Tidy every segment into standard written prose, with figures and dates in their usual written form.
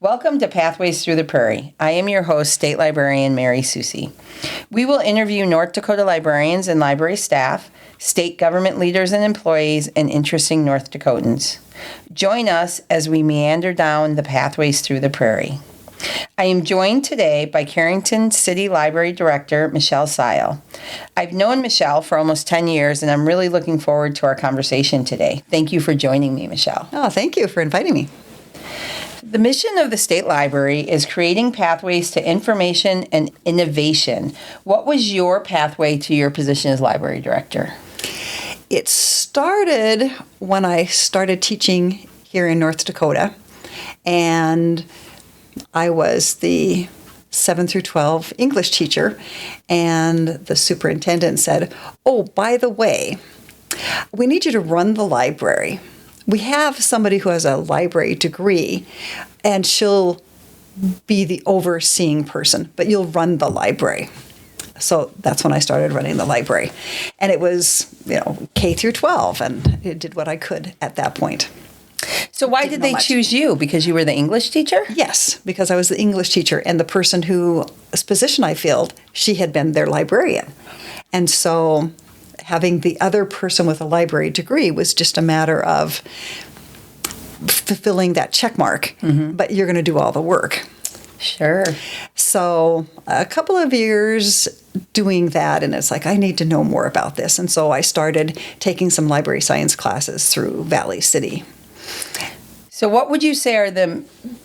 Welcome to Pathways Through the Prairie. I am your host, State Librarian Mary Soucie. We will interview North Dakota librarians and library staff, state government leaders and employees, and interesting North Dakotans. Join us as we meander down the pathways through the prairie. I am joined today by Carrington City Library Director Michele Seil. I've known Michele for almost 10 years, and I'm really looking forward to our conversation today. Thank you for joining me, Michele. Oh, thank you for inviting me. The mission of the State Library is creating pathways to information and innovation. What was your pathway to your position as Library Director? It started when I started teaching here in North Dakota, and I was the 7 through 12 English teacher, and the superintendent said, "Oh, by the way, we need you to run the library. We have somebody who has a library degree, and she'll be the overseeing person, but you'll run the library." So that's when I started running the library. And it was, K through 12, and I did what I could at that point. So why did they choose you? Because you were the English teacher? Yes, because I was the English teacher, and the person whose position I filled, she had been their librarian. And so having the other person with a library degree was just a matter of fulfilling that check mark, but you're going to do all the work. Sure. So a couple of years doing that, and it's like, I need to know more about this. And so I started taking some library science classes through Valley City. So what would you say are the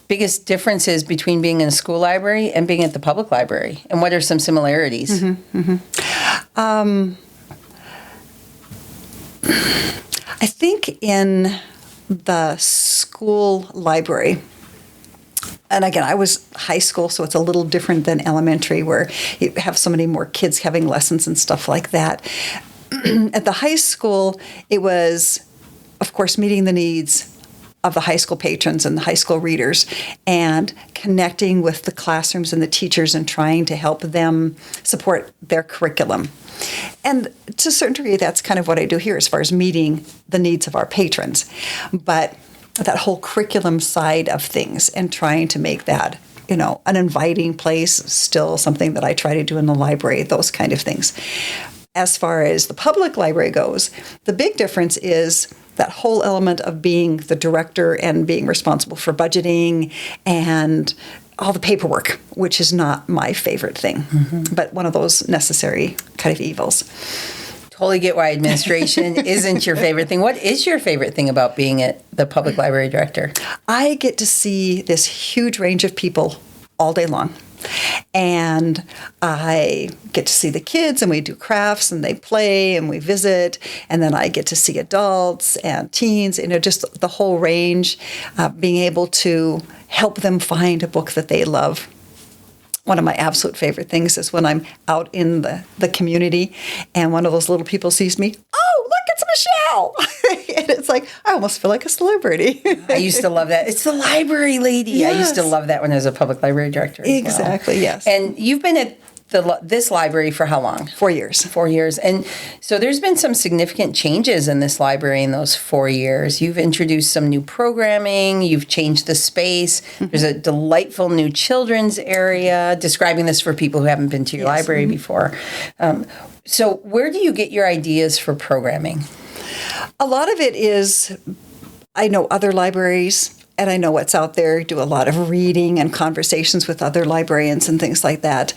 biggest differences between being in a school library and being at the public library? And what are some similarities? I think in the school library, and again, I was high school, so it's a little different than elementary, where you have so many more kids having lessons and stuff like that. At the high school, it was, of course, meeting the needs of the high school patrons and the high school readers, and connecting with the classrooms and the teachers and trying to help them support their curriculum. And to a certain degree, that's kind of what I do here as far as meeting the needs of our patrons. But that whole curriculum side of things and trying to make that, an inviting place, still something that I try to do in the library, those kind of things. As far as the public library goes, the big difference is that whole element of being the director and being responsible for budgeting and all the paperwork, which is not my favorite thing, but one of those necessary kind of evils. Totally get why administration isn't your favorite thing. What is your favorite thing about being at the public library director? I get to see this huge range of people all day long. And I get to see the kids, and we do crafts, and they play, and we visit. And then I get to see adults and teens, just the whole range, being able to help them find a book that they love. One of my absolute favorite things is when I'm out in the community, and one of those little people sees me. "Oh, look, it's Michele!" And it's like, I almost feel like a celebrity. I used to love that. It's the library lady. Yes. I used to love that when I was a public library director. Exactly, yes. And you've been at this library for how long? 4 years. 4 years. And so there's been some significant changes in this library in those 4 years. You've introduced some new programming. You've changed the space. There's a delightful new children's area. Describing this for people who haven't been to your library before. So where do you get your ideas for programming? A lot of it is, I know other libraries, and I know what's out there, do a lot of reading and conversations with other librarians and things like that.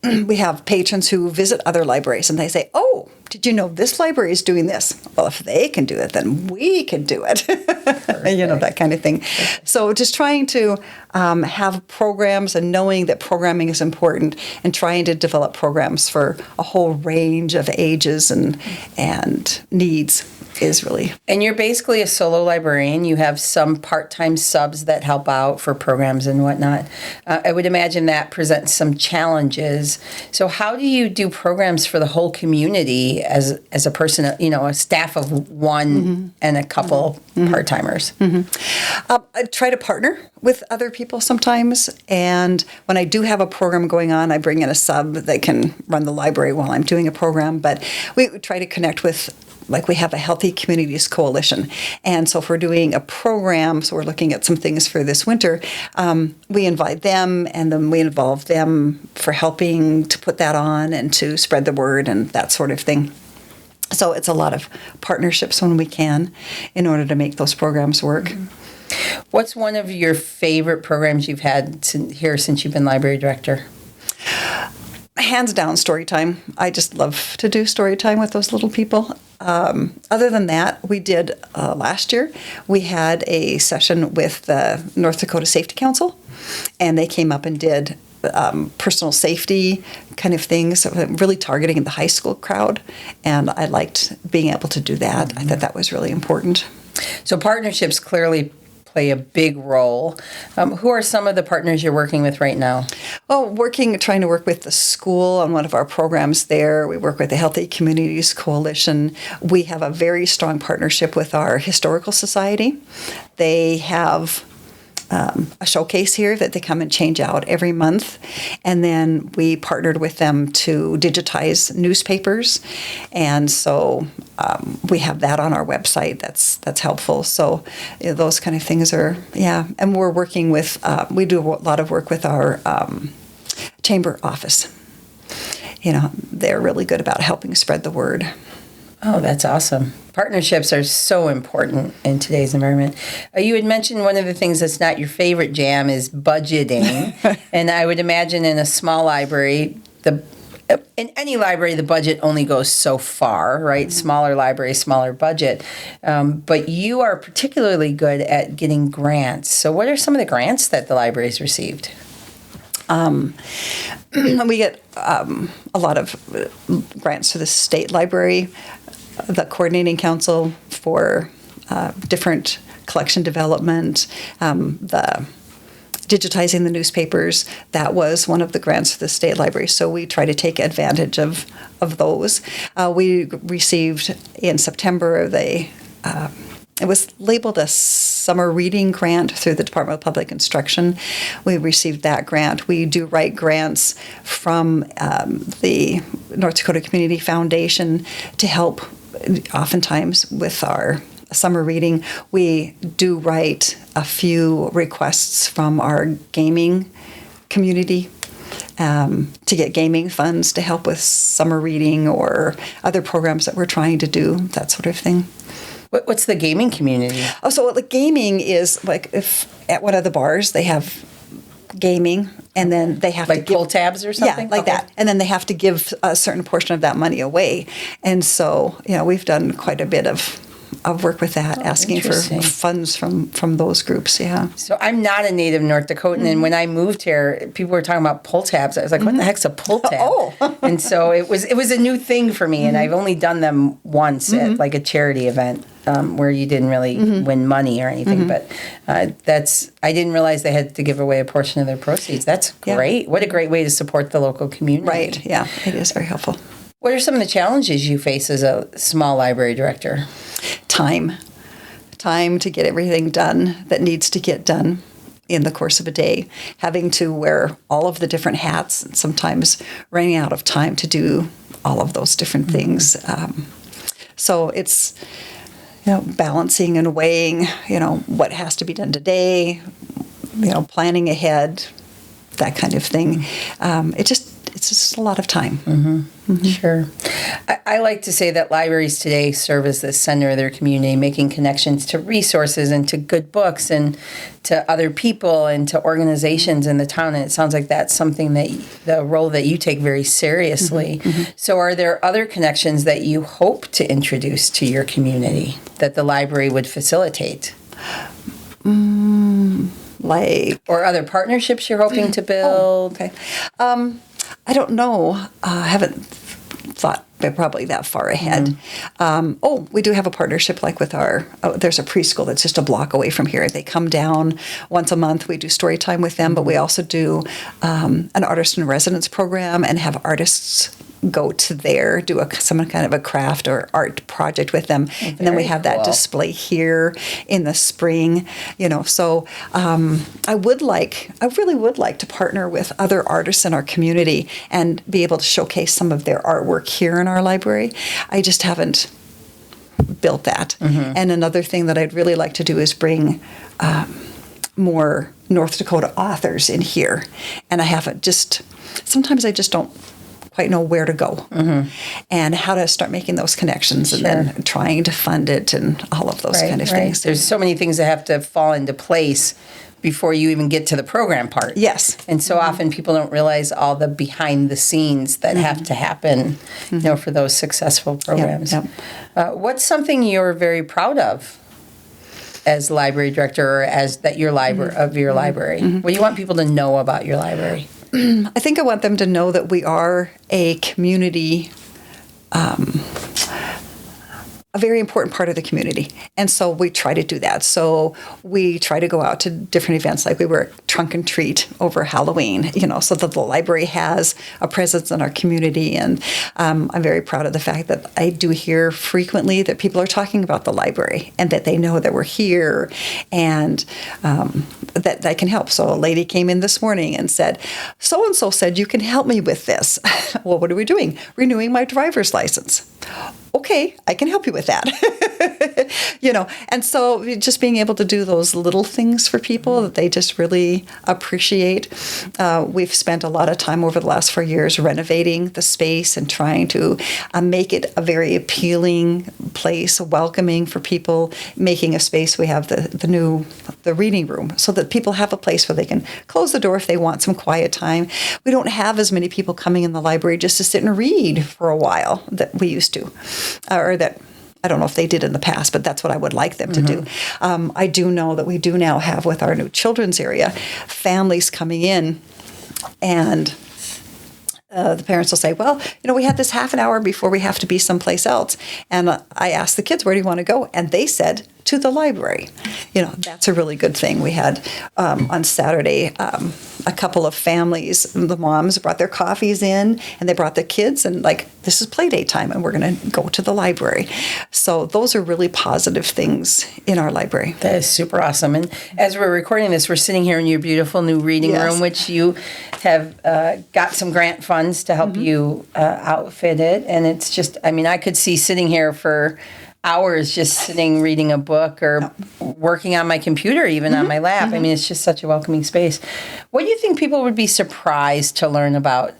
We have patrons who visit other libraries, and they say, "Oh, did you know this library is doing this?" Well, if they can do it, then we can do it. That kind of thing. So just trying to have programs and knowing that programming is important, and trying to develop programs for a whole range of ages and needs is really. And you're basically a solo librarian. You have some part-time subs that help out for programs and whatnot. I would imagine that presents some challenges. So how do you do programs for the whole community library as a person, a staff of one and a couple part-timers? I try to partner with other people sometimes, and when I do have a program going on, I bring in a sub that can run the library while I'm doing a program, but we try to connect with, like, we have a Healthy Communities Coalition, and so if we're doing a program, so we're looking at some things for this winter, we invite them, and then we involve them for helping to put that on and to spread the word and that sort of thing. So it's a lot of partnerships when we can in order to make those programs work. What's one of your favorite programs you've had here since you've been library director? Hands down, story time. I just love to do story time with those little people. Other than that, we did last year, we had a session with the North Dakota Safety Council, and they came up and did personal safety kind of things, really targeting the high school crowd, and I liked being able to do that. I thought that was really important. So partnerships clearly play a big role. Who are some of the partners you're working with right now? Well, trying to work with the school on one of our programs there. We work with the Healthy Communities Coalition. We have a very strong partnership with our Historical Society. They have a showcase here that they come and change out every month. And then we partnered with them to digitize newspapers. And so we have that on our website. That's helpful. So those kind of things are, yeah. And we're working with, we do a lot of work with our chamber office. They're really good about helping spread the word. Oh, that's awesome. Partnerships are so important in today's environment. You had mentioned one of the things that's not your favorite jam is budgeting. And I would imagine in a small library, in any library, the budget only goes so far, right? Mm-hmm. Smaller library, smaller budget. But you are particularly good at getting grants. So what are some of the grants that the library's received? We get a lot of grants to the State Library, the Coordinating Council for different collection development, the digitizing the newspapers. That was one of the grants for the State Library, so we try to take advantage of those. We received in September it was labeled a summer reading grant through the Department of Public Instruction. We received that grant. We do write grants from the North Dakota Community Foundation to help oftentimes with our summer reading. We do write a few requests from our gaming community to get gaming funds to help with summer reading or other programs that we're trying to do, that sort of thing. What's the gaming community? Oh, so the gaming is like if at one of the bars they have gaming, and then they have to give, pull tabs or something? Yeah, like that. And then they have to give a certain portion of that money away. And so, we've done quite a bit of work with that, asking for funds from those groups, yeah. So I'm not a native North Dakotan, and when I moved here, people were talking about pull tabs. I was like, what the heck's a pull tab? Oh. And so it was a new thing for me, and I've only done them once at like a charity event where you didn't really win money or anything, but I didn't realize they had to give away a portion of their proceeds. That's great. Yeah. What a great way to support the local community. Right, yeah, it is very helpful. What are some of the challenges you face as a small library director? Time to get everything done that needs to get done in the course of a day, having to wear all of the different hats, and sometimes running out of time to do all of those different things. So it's balancing and weighing, what has to be done today, planning ahead, that kind of thing. It's just a lot of time. Sure. I like to say that libraries today serve as the center of their community, making connections to resources and to good books and to other people and to organizations in the town. And it sounds like that's something the role that you take very seriously. So are there other connections that you hope to introduce to your community that the library would facilitate? Or other partnerships you're hoping to build? Okay. I don't know. I haven't thought probably that far ahead. We do have a partnership like with there's a preschool that's just a block away from here. They come down once a month. We do story time with them, but we also do an artist in residence program and have artists go to there, do some kind of a craft or art project with them. And then we have that display here in the spring, So I really would like to partner with other artists in our community and be able to showcase some of their artwork here in our library. I just haven't built that. And another thing that I'd really like to do is bring more North Dakota authors in here. And sometimes I just don't quite know where to go and how to start making those connections and then trying to fund it and all of those kind of things. There's so many things that have to fall into place before you even get to the program part. Yes. And so often people don't realize all the behind the scenes that have to happen, for those successful programs. What's something you're very proud of as library director or of your library? What do you want people to know about your library? I think I want them to know that we are a community, a very important part of the community. And so we try to do that. So we try to go out to different events, like we were at Trunk and Treat over Halloween, so that the library has a presence in our community. And I'm very proud of the fact that I do hear frequently that people are talking about the library and that they know that we're here and that I can help. So a lady came in this morning and said, so-and-so said you can help me with this. Well, what are we doing? Renewing my driver's license. Okay, I can help you with that. And so just being able to do those little things for people that they just really appreciate. We've spent a lot of time over the last 4 years renovating the space and trying to make it a very appealing place, welcoming for people, making a space. We have the reading room so that people have a place where they can close the door if they want some quiet time. We don't have as many people coming in the library just to sit and read for a while that we used to. Or that I don't know if they did in the past, but that's what I would like them to do. I do know that we do now have with our new children's area, families coming in and the parents will say, well, we have this half an hour before we have to be someplace else. And I asked the kids, where do you want to go? And they said, to the library. That's a really good thing. We had on Saturday a couple of families, the moms brought their coffees in and they brought the kids and this is play date time and we're going to go to the library. So those are really positive things in our library. That is super awesome. And as we're recording this, we're sitting here in your beautiful new reading room, which you have got some grant funds to help you outfit it. And it's just, I could see sitting here for hours just sitting reading a book or working on my computer, even on my lap. It's just such a welcoming space. What do you think people would be surprised to learn about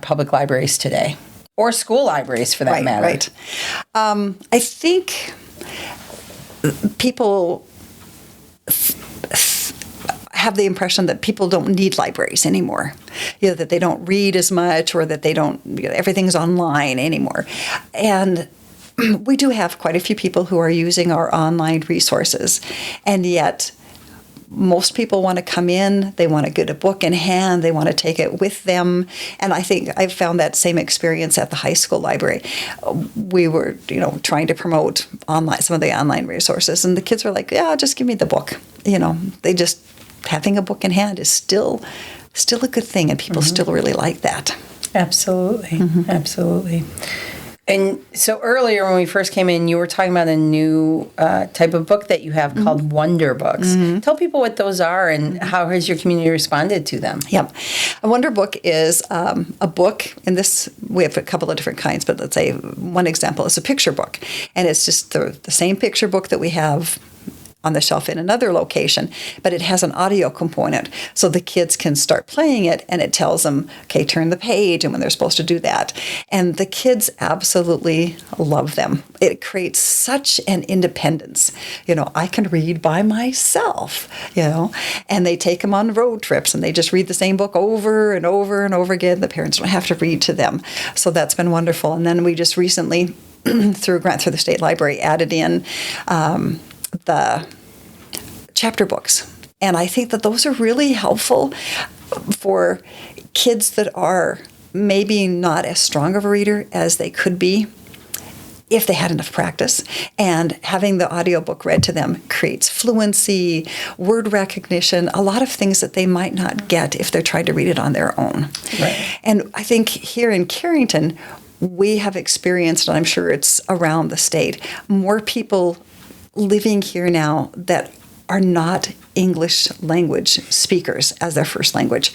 public libraries today? Or school libraries, for that matter? Right. I think people have the impression that people don't need libraries anymore, that they don't read as much or that they don't, everything's online anymore. And we do have quite a few people who are using our online resources, and yet most people want to come in, they want to get a book in hand, they want to take it with them. And I think I've found that same experience at the high school library. We were, trying to promote some of the online resources, and the kids were like, yeah, just give me the book. They just, having a book in hand is still a good thing, and people still really like that. Absolutely. Absolutely. And so earlier when we first came in, you were talking about a new type of book that you have called Wonder Books. Tell people what those are and how has your community responded to them? Yep. A Wonder Book is a book, and we have a couple of different kinds, but let's say one example is a picture book. And it's just the same picture book that we have on the shelf in another location, but it has an audio component. So the kids can start playing it and it tells them, okay, turn the page, and when they're supposed to do that. And the kids absolutely love them. It creates such an independence. I can read by myself, and they take them on road trips and they just read the same book over and over and over again. The parents don't have to read to them. So that's been wonderful. And then we just recently, through a grant through the State Library, added in the chapter books. And I think that those are really helpful for kids that are maybe not as strong of a reader as they could be. if they had enough practice. And having the audiobook read to them creates fluency, word recognition, a lot of things that they might not get if they're trying to read it on their own. Right. And I think here in Carrington, we have experienced, and I'm sure it's around the state, more people living here now that are not English language speakers as their first language.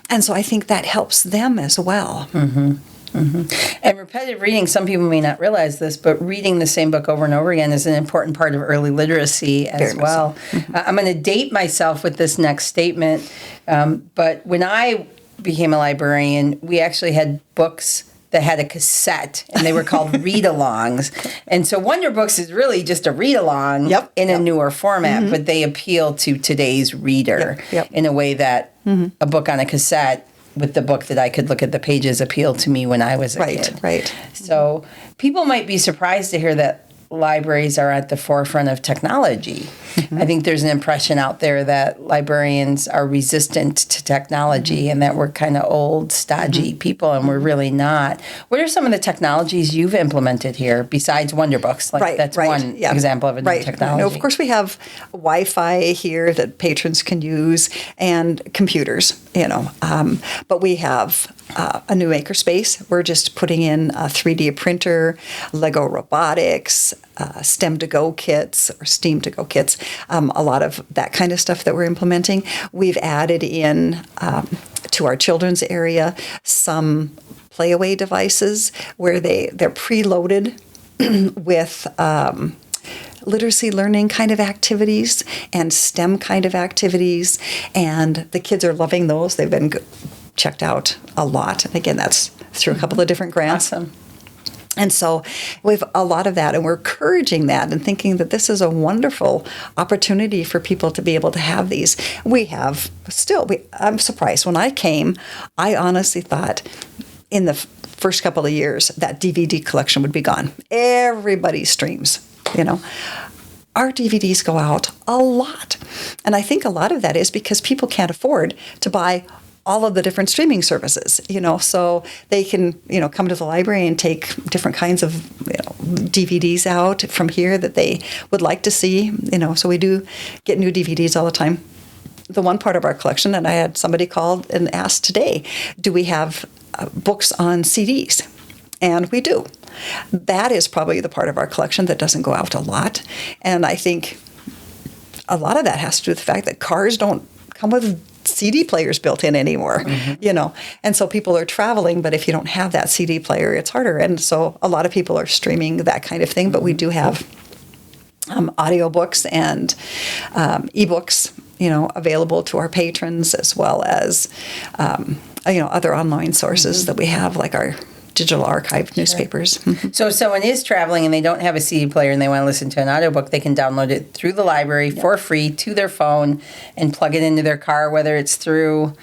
And so I think that helps them as well. Mm-hmm. Mm-hmm. And repetitive reading, some people may not realize this, but reading the same book over and over again is an important part of early literacy as Very much well. so. Mm-hmm. I'm going to date myself with this next statement, but when I became a librarian, we actually had books that had a cassette, and they were called read-alongs. And so Wonder Books is really just a read-along in a newer format, but they appeal to today's reader in a way that a book on a cassette with the book that I could look at the pages appealed to me when I was a kid. Right. So people might be surprised to hear that libraries are at the forefront of technology. I think there's an impression out there that librarians are resistant to technology and that we're kind of old, stodgy people, and we're really not. What are some of the technologies you've implemented here besides Wonder Books? That's one example of a new technology. Of course, we have Wi-Fi here that patrons can use and computers, but we have a new makerspace. We're just putting in a 3D printer, Lego robotics, STEM to go kits or STEAM to go kits, a lot of that kind of stuff that we're implementing. We've added in to our children's area some playaway devices where they're preloaded with literacy learning kind of activities and STEM kind of activities, and the kids are loving those. They've been checked out a lot. And again, that's through a couple of different grants. Awesome. And so we have a lot of that, and we're encouraging that and thinking that this is a wonderful opportunity for people to be able to have these. I'm surprised. When I came, I honestly thought in the first couple of years that DVD collection would be gone. Everybody streams, Our DVDs go out a lot. And I think a lot of that is because people can't afford to buy all of the different streaming services, so they can, come to the library and take different kinds of, DVDs out from here that they would like to see, so we do get new DVDs all the time. The one part of our collection, and I had somebody call and ask today, do we have books on CDs? And we do. That is probably the part of our collection that doesn't go out a lot. And I think a lot of that has to do with the fact that cars don't come with CD players built in anymore, and so people are traveling, but if you don't have that CD player, it's harder. And so a lot of people are streaming that kind of thing, but we do have audiobooks and ebooks, available to our patrons, as well as, other online sources that we have, like our digital archive newspapers. So if someone is traveling and they don't have a CD player and they want to listen to an audiobook, they can download it through the library for free to their phone and plug it into their car, whether it's through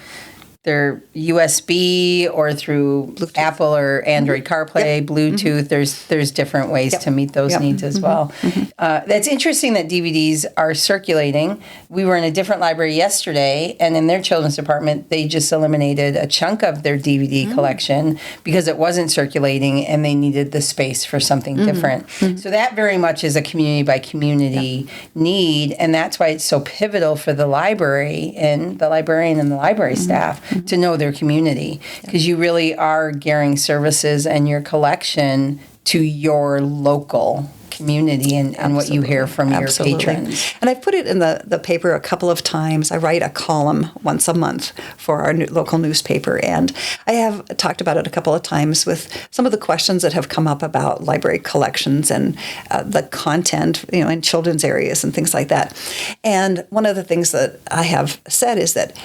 their USB or through Bluetooth. Apple or Android CarPlay, Bluetooth. There's different ways to meet those needs as well. That's interesting that DVDs are circulating. We were in a different library yesterday, and in their children's department, they just eliminated a chunk of their DVD collection because it wasn't circulating and they needed the space for something different. So that very much is a community by community need, and that's why it's so pivotal for the library and the librarian and the library staff to know their community, because you really are gearing services and your collection to your local community and what you hear from your patrons. And I've put it in the paper a couple of times. I write a column once a month for our local newspaper, and I have talked about it a couple of times with some of the questions that have come up about library collections and the content, in children's areas and things like that. And one of the things that I have said is that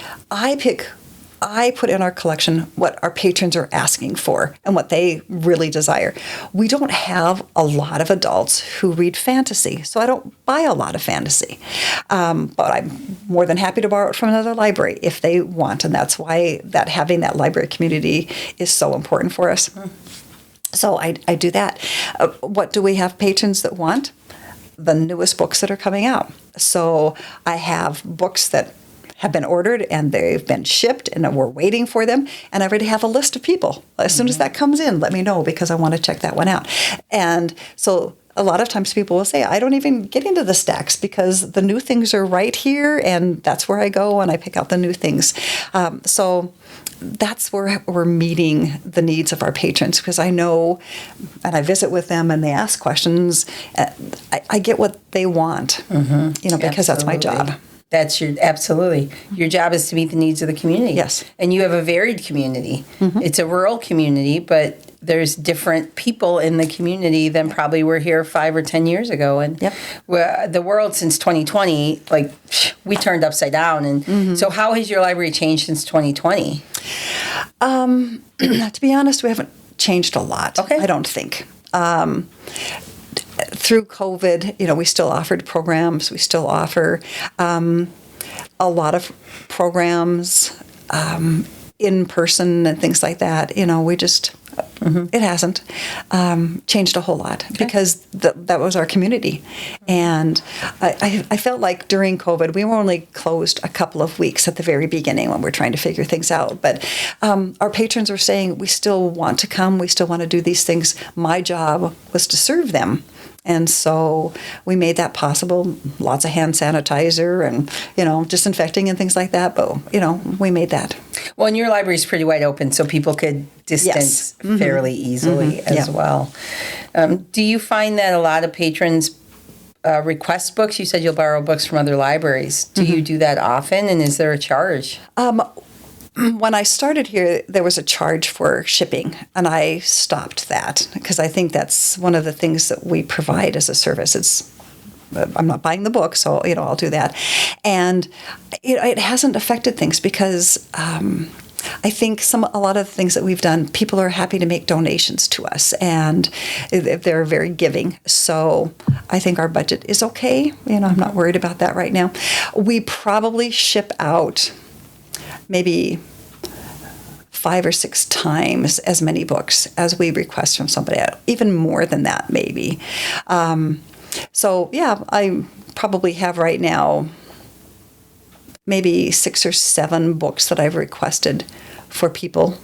I put in our collection what our patrons are asking for and what they really desire. We don't have a lot of adults who read fantasy, so I don't buy a lot of fantasy. But I'm more than happy to borrow it from another library if they want, and that's why having that library community is so important for us. So I do that. What do we have patrons that want? The newest books that are coming out. So I have books that have been ordered and they've been shipped and we're waiting for them. And I already have a list of people. As soon as that comes in, let me know because I want to check that one out. And so a lot of times people will say, I don't even get into the stacks because the new things are right here and that's where I go and I pick out the new things. So that's where we're meeting the needs of our patrons because I know, and I visit with them and they ask questions. I get what they want, because that's my job. That's absolutely. Your job is to meet the needs of the community. Yes. And you have a varied community. It's a rural community, but there's different people in the community than probably were here 5 or 10 years ago. And the world since 2020, like, we turned upside down. And so how has your library changed since 2020? To be honest, we haven't changed a lot. Okay. I don't think. Through COVID, we still offered programs. We still offer a lot of programs in person and things like that. We just, it hasn't changed a whole lot because that was our community. And I felt like during COVID, we were only closed a couple of weeks at the very beginning when we're trying to figure things out. But our patrons were saying, we still want to come. We still want to do these things. My job was to serve them. And so we made that possible. Lots of hand sanitizer and, disinfecting and things like that. But, we made that. Well, and your library is pretty wide open, so people could distance fairly easily as well. Do you find that a lot of patrons request books? You said you'll borrow books from other libraries. Do you do that often, and is there a charge? When I started here, there was a charge for shipping, and I stopped that because I think that's one of the things that we provide as a service. I'm not buying the book, so I'll do that, and it hasn't affected things because I think a lot of the things that we've done, people are happy to make donations to us, and they're very giving. So I think our budget is okay. I'm not worried about that right now. We probably ship out maybe 5 or 6 times as many books as we request from somebody, even more than that maybe. So yeah, I probably have right now maybe 6 or 7 books that I've requested for people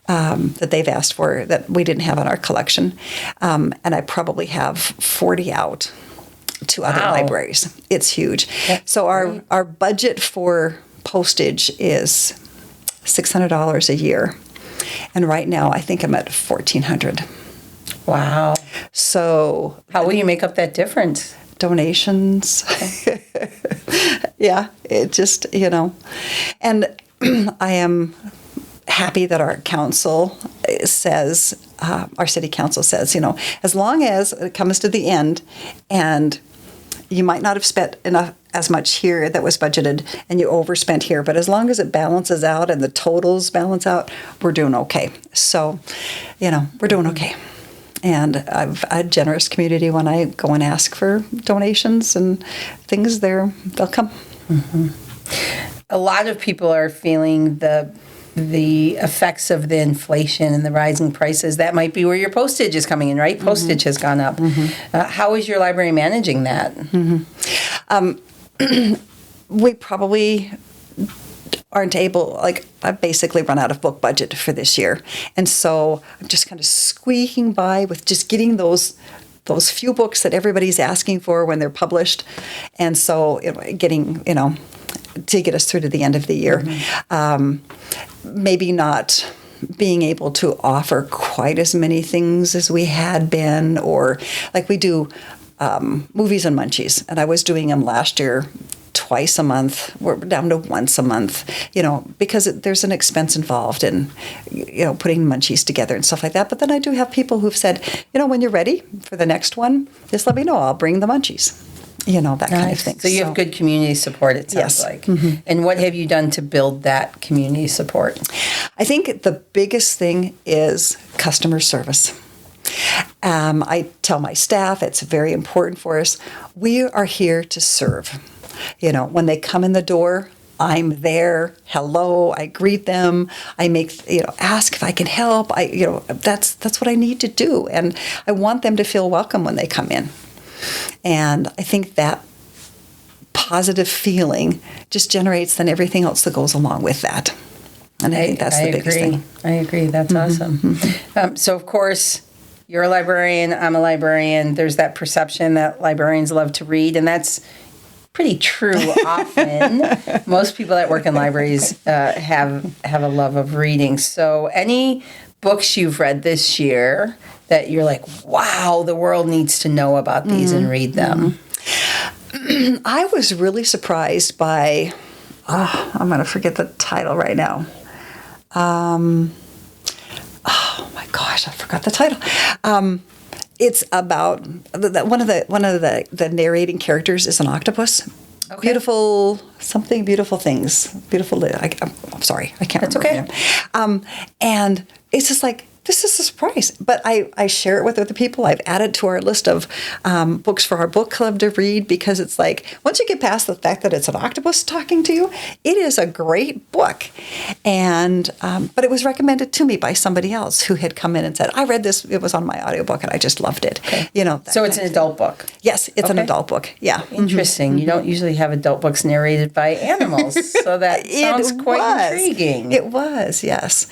that they've asked for that we didn't have in our collection. And I probably have 40 out to other libraries. It's huge. So our budget for postage is $600 a year, and right now I think I'm at $1,400. Wow! So how will you make up that difference? Donations. Yeah, it just and I am happy that our council says, our city council says, as long as it comes to the end and you might not have spent enough as much here that was budgeted and you overspent here, but as long as it balances out and the totals balance out, we're doing okay. So, we're doing okay. And I've a generous community when I go and ask for donations and things, they'll come. A lot of people are feeling the effects of the inflation and the rising prices. That might be where your postage is coming in, right? Postage has gone up. How is your library managing that? We probably aren't able, I've basically run out of book budget for this year. And so I'm just kind of squeaking by with just getting those few books that everybody's asking for when they're published. And so getting, to get us through to the end of the year. Maybe not being able to offer quite as many things as we had been, or like we do movies and munchies, and I was doing them last year twice a month. We're down to once a month, because there's an expense involved in, putting munchies together and stuff like that. But then I do have people who've said, when you're ready for the next one, just let me know. I'll bring the munchies. That kind of thing. So you have good community support, it sounds like. And what have you done to build that community support? I think the biggest thing is customer service. I tell my staff it's very important for us. We are here to serve. When they come in the door, I'm there. Hello, I greet them. I ask if I can help. That's what I need to do, and I want them to feel welcome when they come in. And I think that positive feeling just generates then everything else that goes along with that. And I think that's the biggest thing. I agree. That's awesome. So, of course, you're a librarian. I'm a librarian. There's that perception that librarians love to read, and that's pretty true often. Most people that work in libraries have a love of reading. So, any books you've read this year that you're like, wow, the world needs to know about these and read them? I was really surprised by, I'm going to forget the title right now. Oh my gosh, I forgot the title. It's about one of the narrating characters is an octopus. Okay. Beautiful things. I'm sorry, I can't remember. That's okay. And it's just like, this is a surprise. But I share it with other people. I've added to our list of books for our book club to read, because it's like, once you get past the fact that it's an octopus talking to you, it is a great book. And but it was recommended to me by somebody else who had come in and said, I read this, it was on my audiobook and I just loved it. Okay. So it's an adult book? Yes, it's an adult book. Yeah. Interesting. Mm-hmm. You don't usually have adult books narrated by animals. So that sounds quite intriguing. It was, yes.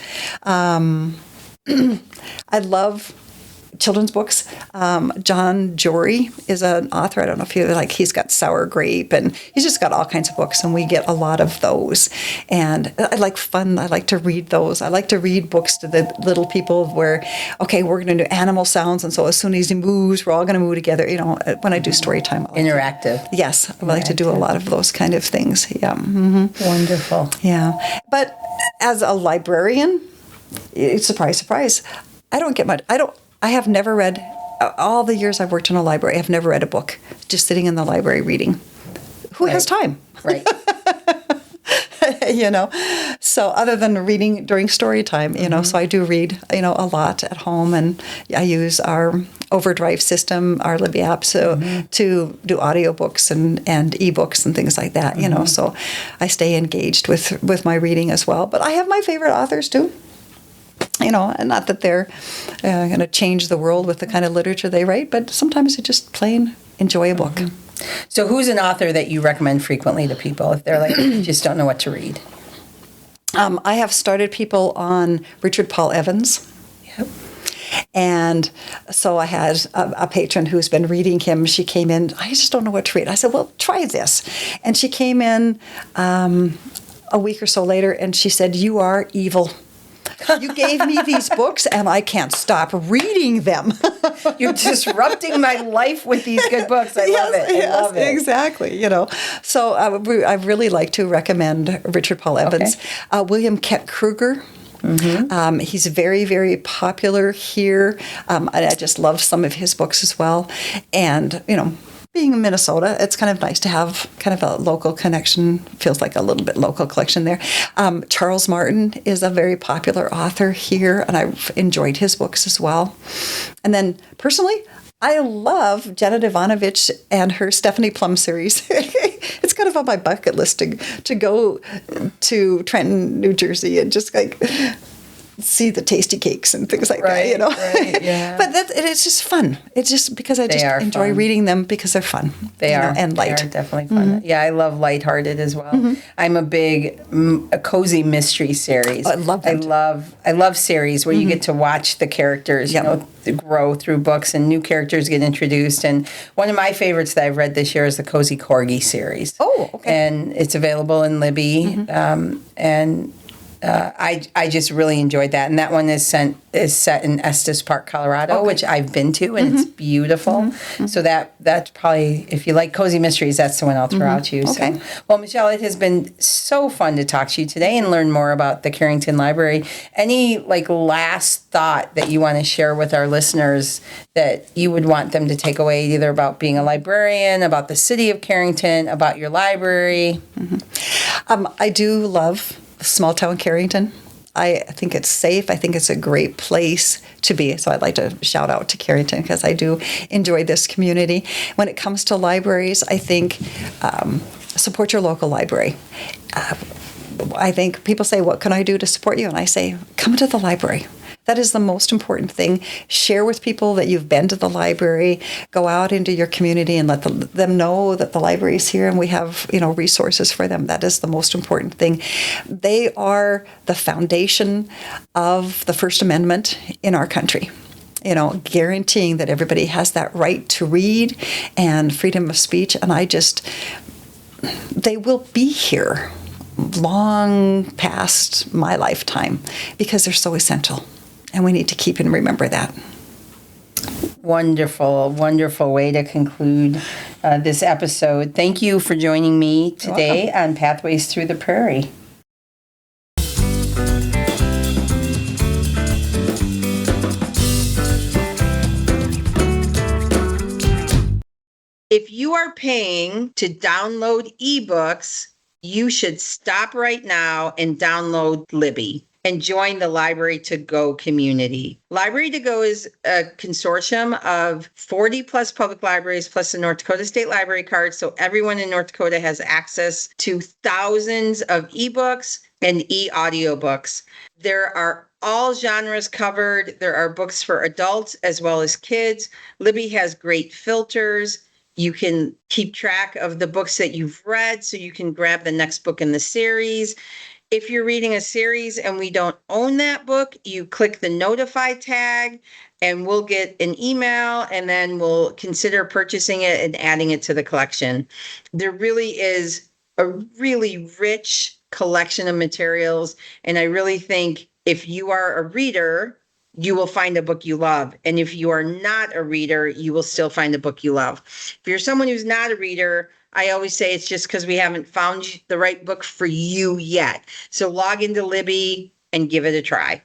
I love children's books. John Jory is an author. I don't know if you like, he's got Sour Grape, and he's just got all kinds of books, and we get a lot of those. And I like fun. I like to read those. I like to read books to the little people where, okay, we're going to do animal sounds, and so as soon as he moves, we're all going to move together. You know, when I do story time. Interactive. Yes, I like to do a lot of those kind of things. Yeah. Mm-hmm. Wonderful. Yeah. But as a librarian, surprise, surprise, I don't get much. I have never read, all the years I've worked in a library, I've never read a book, just sitting in the library reading. Who has time? Right. You know, so other than reading during story time, you know, so I do read, you know, a lot at home, and I use our Overdrive system, our Libby app, so to do audiobooks and ebooks and things like that, you know, so I stay engaged with my reading as well. But I have my favorite authors too. You know, and not that they're going to change the world with the kind of literature they write, but sometimes you just plain enjoy a book. So who's an author that you recommend frequently to people if they're like, just don't know what to read? I have started people on Richard Paul Evans. Yep. And so I had a patron who's been reading him. She came in, I just don't know what to read. I said, well, try this. And she came in a week or so later, and she said, you are evil. You gave me these books, and I can't stop reading them. You're disrupting my life with these good books. I love it. I love it. Exactly. You know, so I really like to recommend Richard Paul Evans. Okay. William Kent Kruger. Mm-hmm. He's very, very popular here. And I just love some of his books as well. And, you know, being in Minnesota, it's kind of nice to have kind of a local connection. Feels like a little bit local collection there. Charles Martin is a very popular author here, and I've enjoyed his books as well. And then personally, I love Janet Ivanovich and her Stephanie Plum series. It's kind of on my bucket list to go to Trenton, New Jersey, and just like see the tasty cakes and things like that, you know. Right, yeah. But it's just fun. It's just because I just enjoy reading them because they're fun. They are. And light. They are definitely fun. Yeah, I love lighthearted as well. I'm a big a cozy mystery series. I love that. I love series where you get to watch the characters, you know, grow through books and new characters get introduced. And one of my favorites that I've read this year is the Cozy Corgi series. Oh, okay. And it's available in Libby. I just really enjoyed that, and that one is set in Estes Park, Colorado, which I've been to, and it's beautiful. So that's probably, if you like cozy mysteries, that's the one I'll throw out to you. Okay. So, well, Michele, it has been so fun to talk to you today and learn more about the Carrington Library. Any last thought that you want to share with our listeners that you would want them to take away, either about being a librarian, about the city of Carrington, about your library? I do love small town Carrington. I think it's safe. I think it's a great place to be. So I'd like to shout out to Carrington because I do enjoy this community. When it comes to libraries, I think support your local library. I think people say, what can I do to support you? And I say, come to the library. That is the most important thing. Share with people that you've been to the library. Go out into your community and let them know that the library is here and we have, resources for them. That is the most important thing. They are the foundation of the First Amendment in our country. Guaranteeing that everybody has that right to read and freedom of speech. And they will be here long past my lifetime because they're so essential. And we need to keep and remember that. Wonderful, wonderful way to conclude this episode. Thank you for joining me today on Pathways Through the Prairie. If you are paying to download ebooks, you should stop right now and download Libby and join the Library to Go community. Library to Go is a consortium of 40 plus public libraries plus the North Dakota State Library card. So everyone in North Dakota has access to thousands of ebooks and e-audiobooks. There are all genres covered. There are books for adults as well as kids. Libby has great filters. You can keep track of the books that you've read so you can grab the next book in the series. If you're reading a series and we don't own that book, you click the notify tag and we'll get an email and then we'll consider purchasing it and adding it to the collection. There really is a really rich collection of materials. And I really think if you are a reader, you will find a book you love. And if you are not a reader, you will still find a book you love. If you're someone who's not a reader, I always say it's just because we haven't found the right book for you yet. So log into Libby and give it a try.